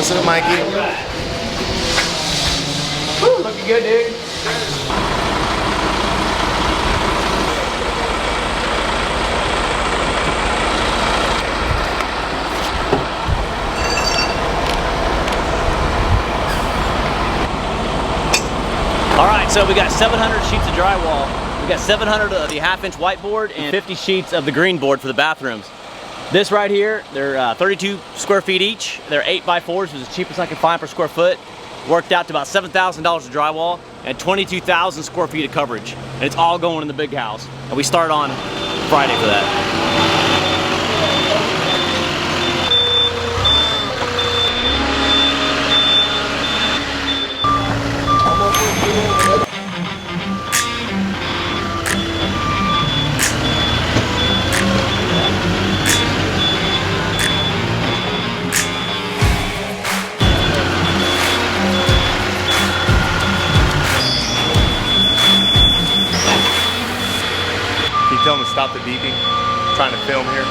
What's up, Mikey? Woo, looking good, dude. All right, so we got 700 sheets of drywall. We got 700 of the half-inch whiteboard and 50 sheets of the green board for the bathrooms. This right here, they're 32 square feet each. They're 8x4s, which is the cheapest I can find per square foot. Worked out to about $7,000 of drywall and 22,000 square feet of coverage. And it's all going in the big house. And we start on Friday for that. Tell him to stop the beeping. I'm trying to film here.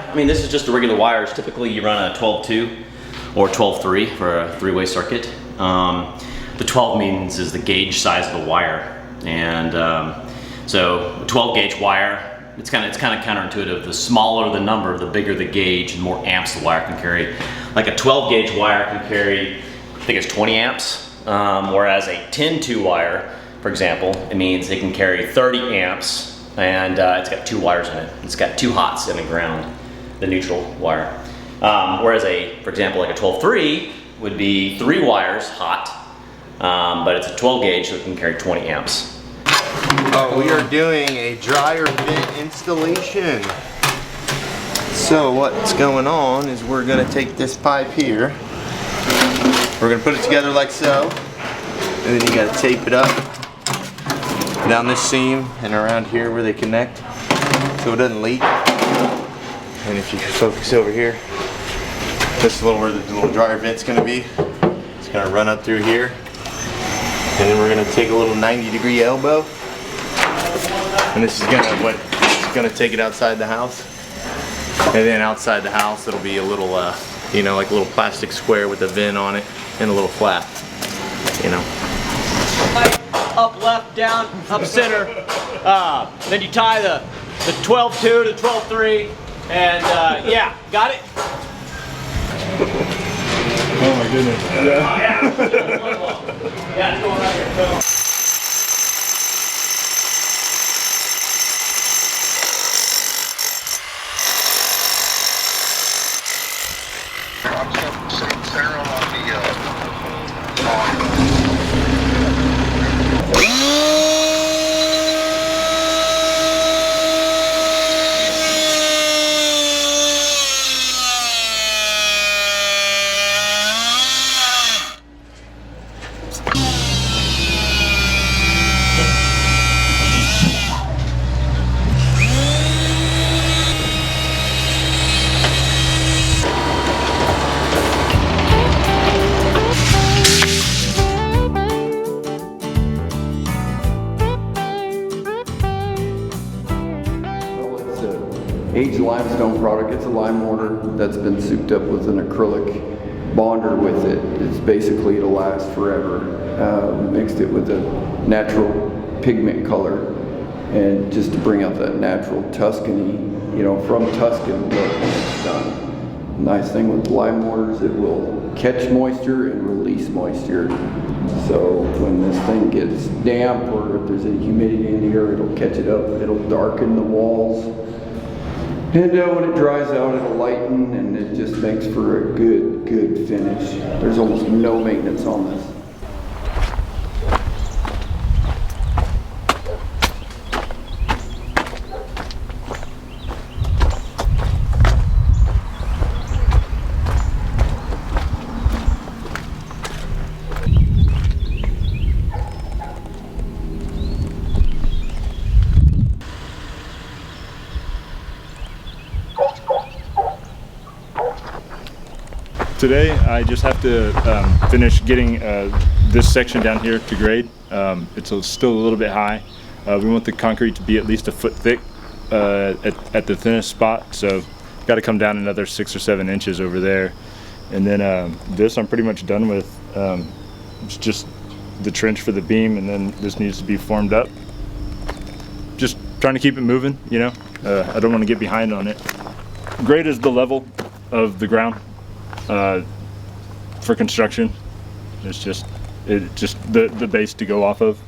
I mean, this is just the regular wires. Typically, you run a 12-2 or 12-3 for a three-way circuit. The 12 means is the gauge size of the wire, and so a 12-gauge wire. It's kind of counterintuitive. The smaller the number, the bigger the gauge, and more amps the wire can carry. Like a 12-gauge wire can carry, I think it's 20 amps, whereas a 10-2 wire, for example, it means it can carry 30 amps, and it's got 2 wires in it. It's got 2 hots and a ground. The neutral wire. Whereas for example, like a 12-3 would be 3 wires hot, but it's a 12 gauge, so it can carry 20 amps. Oh, we are doing a dryer vent installation. So what's going on is we're gonna take this pipe here, we're gonna put it together like so, and then you gotta tape it up down this seam and around here where they connect so it doesn't leak. And if you focus over here, this is where the little dryer vent's going to be. It's going to run up through here. And then we're going to take a little 90-degree elbow. And this is going to take it outside the house. And then outside the house, it'll be a little, you know, like a little plastic square with a vent on it and a little flap, you know. Up, left, down, up, center. Then you tie the 12-2 to 12-3. And yeah, got it? Oh my goodness. Yeah, it's going right here. Aged limestone product. It's a lime mortar that's been souped up with an acrylic bonder with it. It's basically to last forever. Mixed it with a natural pigment color, and just to bring out that natural Tuscany, you know, from Tuscan look when it's done. Nice thing with lime mortars, it will catch moisture and release moisture. So when this thing gets damp or if there's any humidity in the air, it'll catch it up. It'll darken the walls. And when it dries out, it'll lighten, and it just makes for a good finish. There's almost no maintenance on this. Today I just have to finish getting this section down here to grade. It's still a little bit high. We want the concrete to be at least a foot thick at the thinnest spot, so got to come down another 6 or 7 inches over there. And then this I'm pretty much done with. It's just the trench for the beam, and then this needs to be formed up. Just trying to keep it moving, you know. I don't want to get behind on it. Grade is the level of the ground for construction. It's just the base to go off of.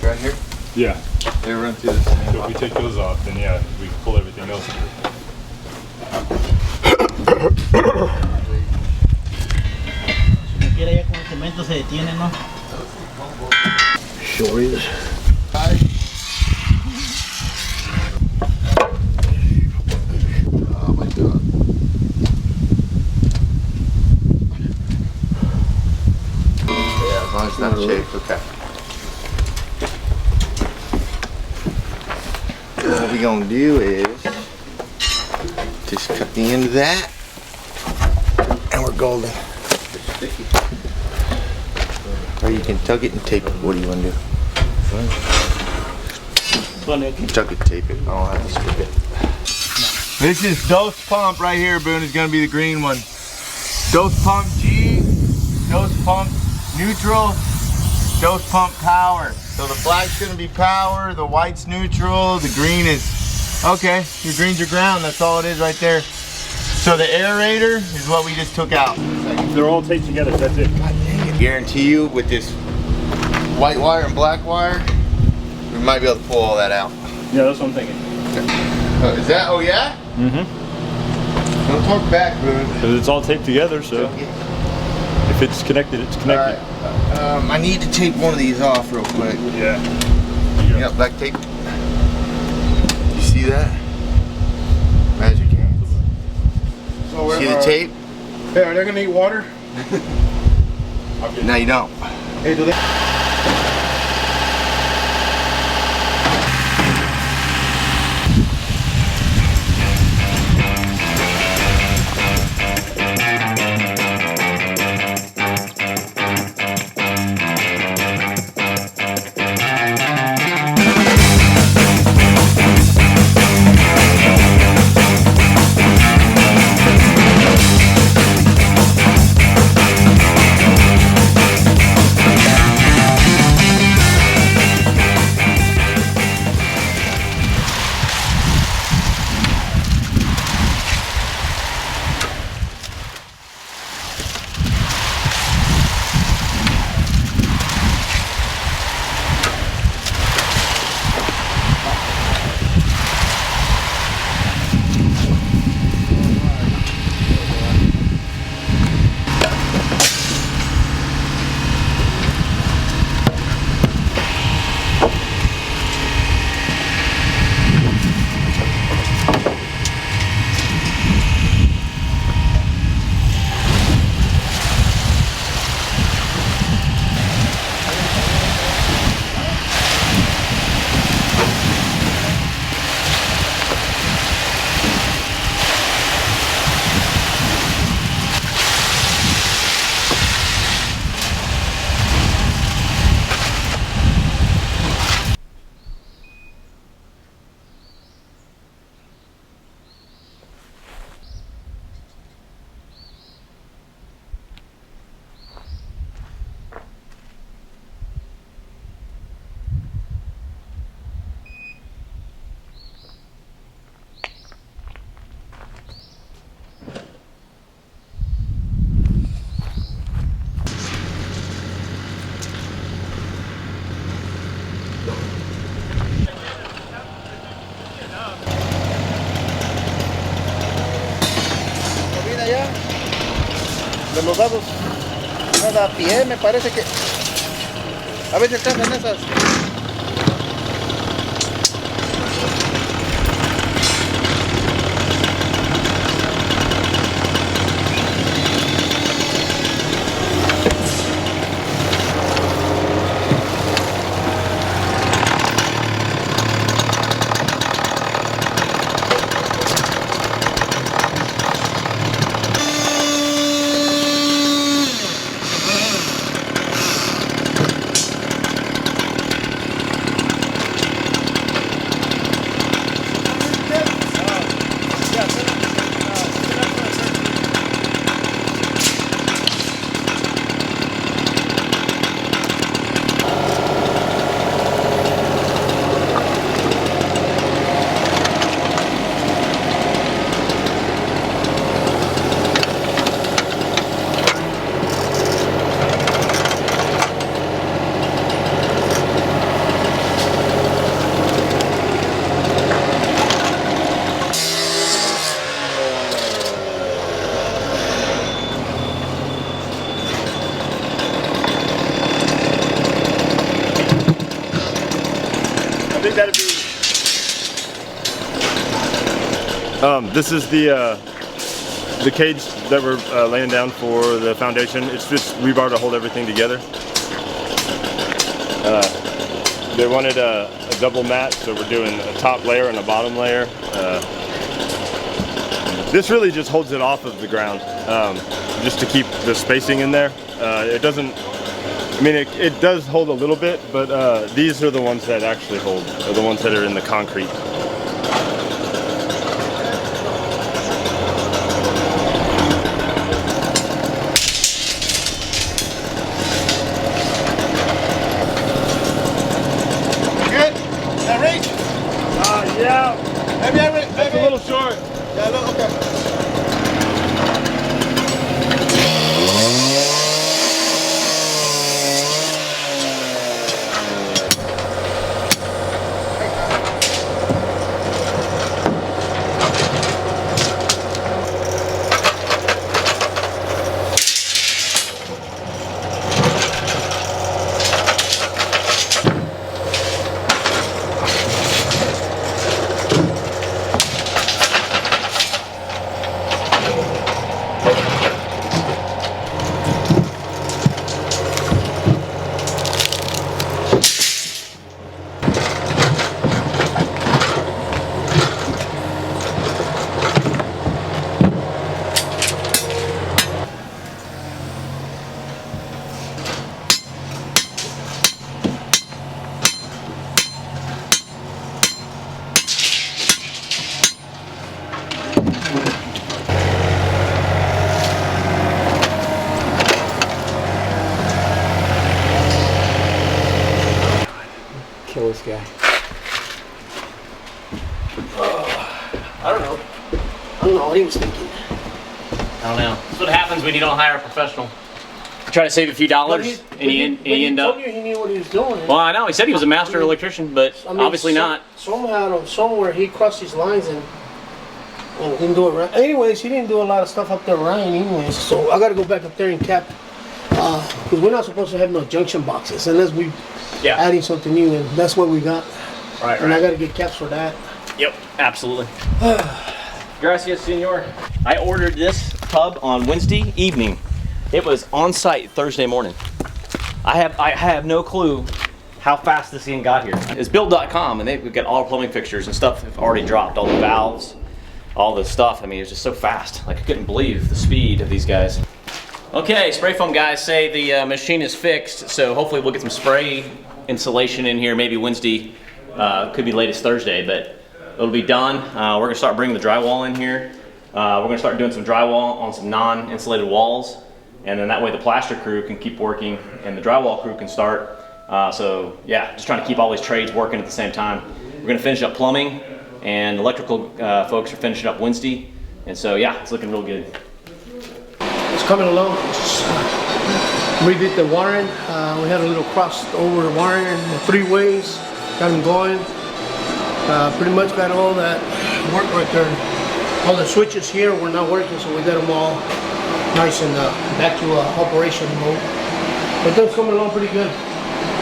Right here? Yeah. They run through the same. So if we take those off, then yeah, we can pull everything else through. Quiera ya con el cemento se detiene, ¿no? Sure is. Oh my god. Yeah, as long as it's not shaped, okay. What we're gonna do is just cut the end of that, and we're golden. Or you can tug it and tape it. What do you want to do? Tug it, tape it. I don't have to stick it. This is dose pump right here, Boone. Is gonna be the green one. Dose pump G, dose pump neutral, dose pump power. So the black's gonna be power, the white's neutral, the green is, okay, your green's your ground, that's all it is right there. So the aerator is what we just took out. They're all taped together, that's it. God dang it. Guarantee you with this white wire and black wire, we might be able to pull all that out. Yeah, that's what I'm thinking. Is that, oh yeah? Mm-hmm. Don't talk back, Boone. Because it's all taped together, so if it's connected, it's connected. I need to tape one of these off real quick. Yeah. You got black tape? You see that? Magic hands. So See the tape? Hey, are they gonna eat water? No, you don't. Hey, do they? soldados. Cada pie me parece que a veces están en esas. I think that'd be. This is the cage that we're laying down for the foundation. It's just rebar to hold everything together. They wanted a double mat, so we're doing a top layer and a bottom layer. This really just holds it off of the ground, just to keep the spacing in there. It doesn't. I mean, it does hold a little bit, but these are the ones that actually hold, are the ones that are in the concrete. Good? That reach? Yeah, Maybe a little short. Yeah, look, okay. Kill this guy. I don't know. I don't know what he was thinking. I don't know. That's what happens when you don't hire a professional. You try to save a few dollars, and you end up. He told you he knew what he was doing. Well, I know. He said he was a master electrician, but obviously not. Somehow, somewhere, he crossed his lines and didn't do it right. Anyways, he didn't do a lot of stuff up there right anyways. So I got to go back up there and cap. Because we're not supposed to have no junction boxes unless we adding something new, and that's what we got. Right. And I got to get caps for that. Yep, absolutely. Gracias, senor. I ordered this tub on Wednesday evening. It was on site Thursday morning. I have no clue how fast this thing got here. It's build.com, and we've got all plumbing fixtures and stuff have already dropped, all the valves, all this stuff. I mean, it's just so fast. Like, I couldn't believe the speed of these guys. Okay, spray foam guys say the machine is fixed, so hopefully we'll get some spray installation in here maybe Wednesday. Could be latest Thursday, but it'll be done. We're gonna start bringing the drywall in here. We're gonna start doing some drywall on some non-insulated walls, and then that way the plaster crew can keep working and the drywall crew can start. So yeah, just trying to keep all these trades working at the same time. We're gonna finish up plumbing, and electrical folks are finishing up Wednesday. And so yeah, it's looking real good. It's coming along. Just redid the wiring. We had a little crossover wiring, the 3 ways. Got them going. Pretty much got all that work right there. All the switches here were not working, so we got them all nice and back to operation mode. But those coming along pretty good.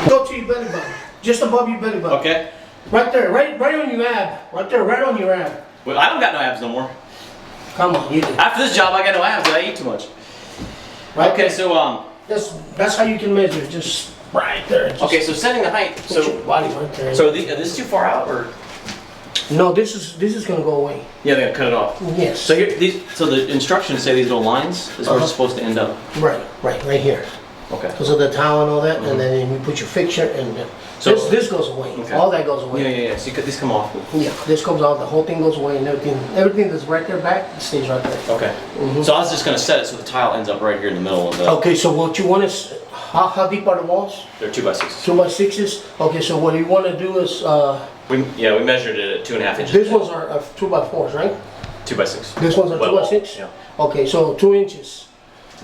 Go to your belly button, just above your belly button. Okay. Right there, right on your ab. Right there, right on your ab. Well, I don't got no abs no more. Come on, you do. After this job, I got no abs. I eat too much. Right Okay, there. so That's how you can measure. Just right there. Just okay, so setting the height. put your So body right there. are this too far out or? No, this is gonna go away. Yeah, they're gonna cut it off. Yes. So here, so the instructions say these little lines is where it's supposed to end up. Right here. Okay. Because of the towel and all that, and then you put your fixture, and So- this goes away. Okay. All that goes away. Yeah. So you could these come off. Yeah, this comes out, the whole thing goes away, and everything that's right there back stays right there. Okay. So I was just gonna set it so the tile ends up right here in the middle of the. Okay, so what you want is, how deep are the walls? They're 2x6s. 2x6s? Okay, so what you want to do is, We measured it at 2.5 inches. these ones are 2x4s, right? 2x6. These ones are Well, 2x6? yeah. Okay, so 2 inches.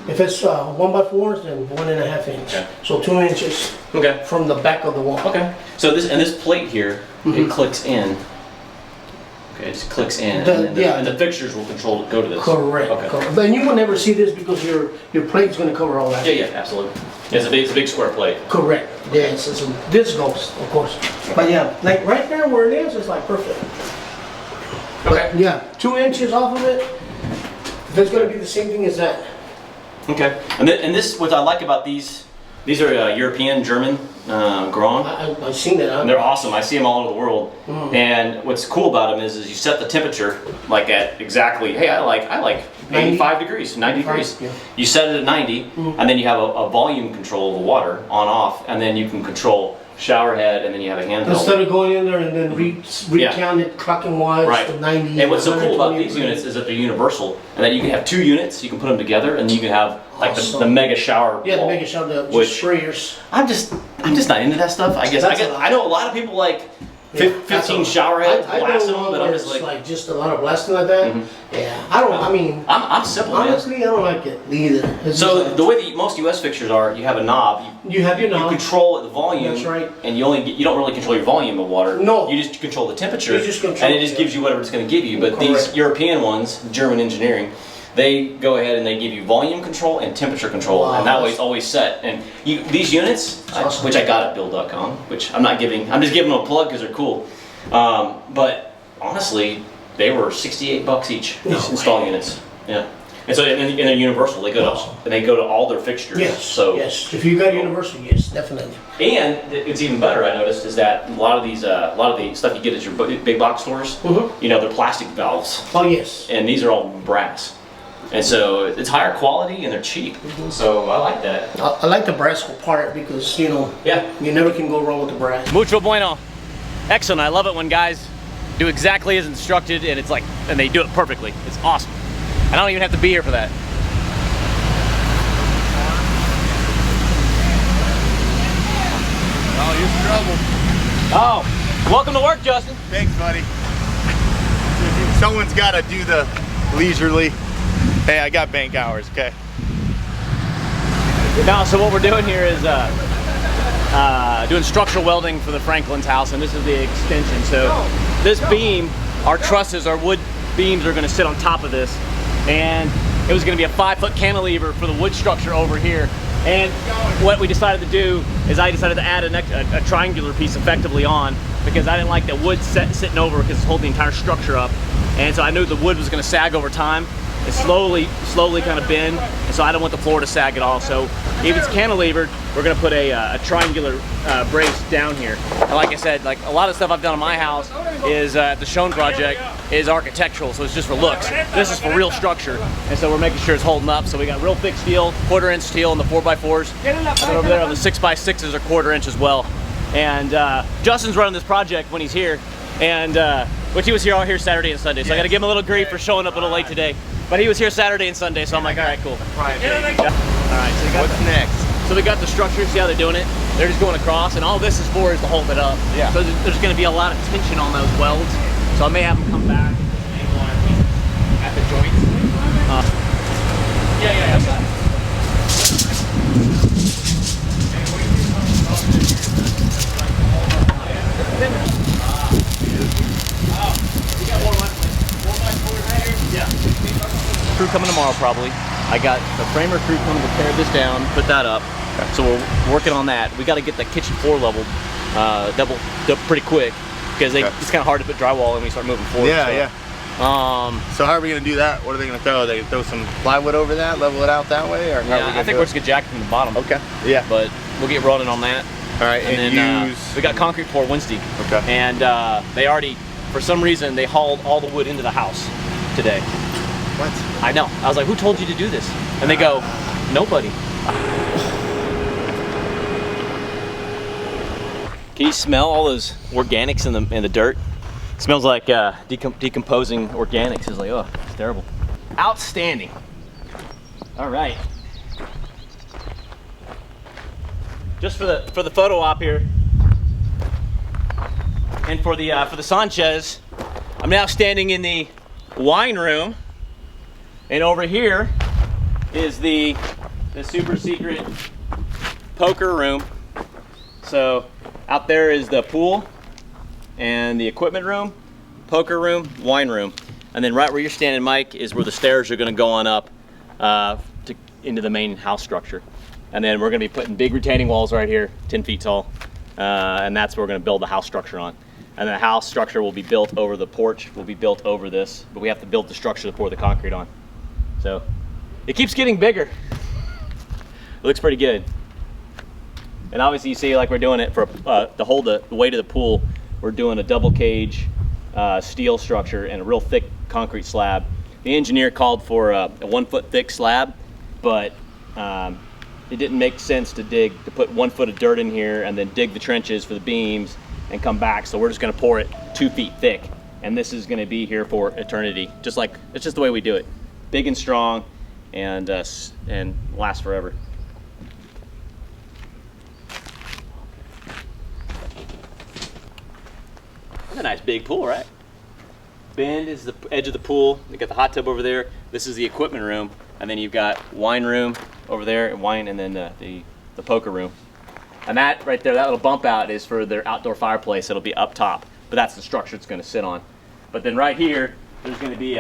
If it's 1x4s, then 1.5 inch. Okay. So 2 inches Okay. from the back of the wall. Okay. So this plate here, it clicks in. Okay, it just clicks in, and the fixtures will go to this. Correct. Okay. Correct. But you will never see this because your plate's going to cover all that. Yeah, absolutely. It's a big square plate. Correct. Yes. So this goes, of course. But yeah, like right there where it is, it's like perfect. Okay. But yeah, 2 inches off of it. That's going to be the same thing as that. Okay. And this, what I like about these are European, German, grown. I've seen that. And they're awesome. I see them all over the world. And what's cool about them is you set the temperature like at exactly. Hey, I like 85 degrees, 90 degrees. Yeah. You set it at 90, and then you have a volume control of the water on off, and then you can control shower head, and then you have a handheld. Instead of going in there and then recount it clocking wise Right. to 90. And what's so cool about 120 these units is that they're universal, and that you can have 2 units, you can put them together, and you can have like Awesome. the mega shower. Yeah, the wall, mega shower, the which sprayers. I'm just not into that stuff. I guess I know a lot of people like 15 shower heads blasting them, but I'm just like just a lot of blasting like that. Yeah, I mean, I'm simple, man. honestly, I don't like it either. It's So just like, the way that most US fixtures are, you have a knob. you have your You knob. control the volume. That's right. And you don't really control your volume of water. No. You just control the temperature. You just control and it just it, gives you whatever it's going to give you. But these Correct. European ones, German engineering, they go ahead and they give you volume control and temperature control, Wow, and that way that's- it's always set. And these units, awesome. which I got at build.com, which I'm just giving them a plug because they're cool. But honestly, they were $68 each. No These install units. Yeah. And so and they're universal. They go to all their fixtures. Yes. So yes. If you got universal, yes, definitely. and it's even better. I noticed is that a lot of the stuff you get at your big box stores, they're plastic valves, Oh yes. and these are all brass. And so it's higher quality and they're cheap. So I like that. I like the brass part because Yeah. you never can go wrong with the brass. Mucho bueno. Excellent. I love it when guys do exactly as instructed, and and they do it perfectly. It's awesome. I don't even have to be here for that. Oh, you're in trouble. Oh, welcome to work, Justin. Thanks, buddy. Someone's got to do the leisurely. Hey, I got bank hours, okay? Now, so what we're doing here is doing structural welding for the Franklin's house, and this is the extension. So this beam, our trusses, our wood beams are going to sit on top of this, and it was going to be a 5-foot cantilever for the wood structure over here. And what we decided to do is I decided to add a triangular piece effectively on, because I didn't like the wood sitting over because it's holding the entire structure up. And so I knew the wood was going to sag over time. It slowly kind of bend, and so I don't want the floor to sag at all. So if it's cantilevered, we're going to put a triangular brace down here. And like I said, like a lot of stuff I've done on my house is the Schoen project is architectural, so it's just for looks. This is for real structure, and so we're making sure it's holding up. So we got real thick steel, 1/4 inch steel in the 4x4s, and then over there on the 6x6s are 1/4 inch as well. And Justin's running this project when he's here, and which he was here Saturday and Sunday. So I got to give him a little grief for showing up a little late today. But he was here Saturday and Sunday, so I'm like, all right, cool. All right, so What's next? So they got the structure, see how they're doing it? They're just going across, and all this is for is to hold it up. Yeah. So there's going to be a lot of tension on those welds. So I may have them come back and angle on at the joints. Yeah. Crew coming tomorrow probably. I got the framer crew coming to tear this down, put that up. So we're working on that. We got to get the kitchen floor leveled double pretty quick because it's kind of hard to put drywall in when you start moving forward. Yeah, so. yeah. So how are we gonna do that? What are they gonna throw? Are they gonna throw some plywood over that, level it out that way, or how are we Yeah, gonna I think we're just gonna jack it from the bottom. Okay. Yeah. But we'll get rolling on that. All right. And then we got concrete pour Wednesday. Okay. And they already, for some reason, they hauled all the wood into the house today. What? I know. I was like, who told you to do this? And they go, nobody. Can you smell all those organics in the dirt? It smells like decomposing organics. It's like, oh, it's terrible. Outstanding. All right. Just for the photo op here, and for the Sanchez, I'm now standing in the wine room, and over here is the super secret poker room. So out there is the pool and the equipment room, poker room, wine room. And then right where you're standing, Mike, is where the stairs are gonna go on up into the main house structure. And then we're gonna be putting big retaining walls right here, 10 feet tall. And that's where we're gonna build the house structure on. And the house structure will be built over the porch, will be built over this, but we have to build the structure to pour the concrete on. So it keeps getting bigger. It looks pretty good. And obviously you see like we're doing it for to hold the weight of the pool, we're doing a double cage steel structure and a real thick concrete slab. The engineer called for a 1 foot thick slab, but it didn't make sense to put 1 foot of dirt in here and then dig the trenches for the beams and come back. So we're just gonna pour it 2 feet thick. And this is gonna be here for eternity. It's just the way we do it. Big and strong and last forever. That's a nice big pool, right? Bend is the edge of the pool. You got the hot tub over there. This is the equipment room, and then you've got wine room over there, and then the poker room. And that right there, that little bump out is for their outdoor fireplace. It'll be up top, but that's the structure it's going to sit on. But then right here, there's going to be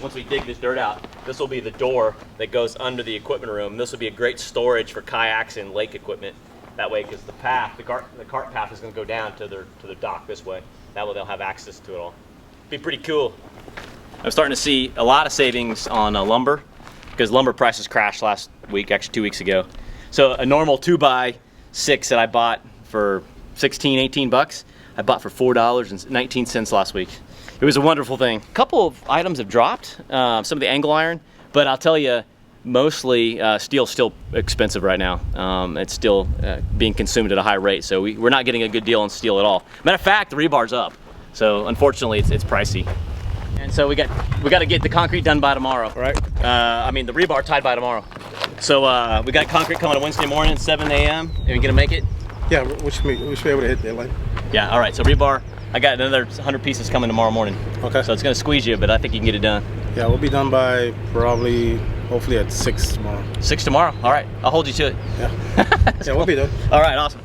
once we dig this dirt out, this will be the door that goes under the equipment room. This will be a great storage for kayaks and lake equipment. That way, because the cart path is going to go down to their dock this way. That way they'll have access to it all. Be pretty cool. I'm starting to see a lot of savings on lumber because lumber prices crashed last week, actually 2 weeks ago. So a normal 2x6 that I bought for 16, 18 bucks, I bought for $4.19 last week. It was a wonderful thing. A couple of items have dropped, some of the angle iron, but I'll tell you, mostly steel's still expensive right now. It's still being consumed at a high rate, so we're not getting a good deal on steel at all. Matter of fact, the rebar's up, so unfortunately it's pricey. And so we got to get the concrete done by tomorrow. Right. I mean the rebar tied by tomorrow. So we got concrete coming on Wednesday morning, 7 a.m. Are we gonna make it? Yeah, we should be able to hit deadline. Yeah. All right. So rebar, I got another 100 pieces coming tomorrow morning. Okay. So it's gonna squeeze you, but I think you can get it done. Yeah, we'll be done by hopefully at 6 tomorrow. 6 tomorrow. All right. I'll hold you to it. Yeah. Yeah, we'll be done. All right. Awesome.